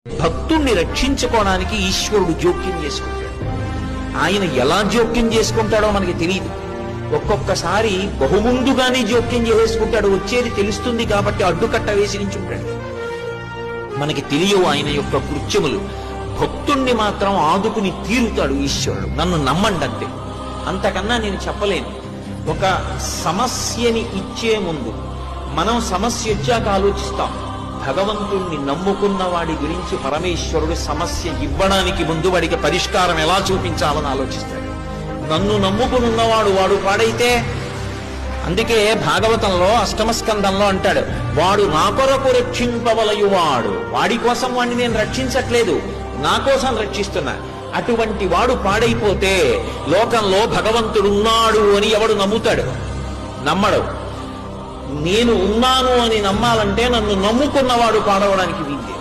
భక్తుణ్ణి రక్షించుకోవడానికి ఈశ్వరుడు జోక్యం చేసుకుంటాడు. ఆయన ఎలా జోక్యం చేసుకుంటాడో మనకి తెలియదు. ఒక్కొక్కసారి బహుముందుగానే జోక్యం చేసుకుంటాడు. వచ్చేది తెలుస్తుంది కాబట్టి అడ్డుకట్ట వేసి నించుంటాడు. మనకి తెలియవు ఆయన యొక్క కృత్యములు. భక్తుణ్ణి మాత్రం ఆదుకుని తీరుతాడు ఈశ్వరుడు. నన్ను నమ్మండి అంతే, అంతకన్నా నేను చెప్పలేను. ఒక సమస్యని ఇచ్చే ముందు మనం సమస్య వచ్చాక ఆలోచిస్తాం. భగవంతుణ్ణి నమ్ముకున్న వాడి గురించి పరమేశ్వరుడు సమస్య ఇవ్వడానికి ముందు వాడికి పరిష్కారం ఎలా చూపించాలని ఆలోచిస్తాడు. నన్ను నమ్ముకునున్నవాడు వాడు పాడైతే, అందుకే భాగవతంలో అష్టమ స్కందంలో అంటాడు, వాడు నా కొరకు రక్షింపవలయువాడు. వాడి కోసం వాడిని నేను రక్షించట్లేదు, నా కోసం రక్షిస్తున్నా. అటువంటి వాడు పాడైపోతే లోకంలో భగవంతుడున్నాడు అని ఎవడు నమ్ముతాడు? నమ్మడు. నేను ఉన్నాను అని నమ్మాలంటే నన్ను నమ్ముకున్నవాడు పాడవడానికి వీలు.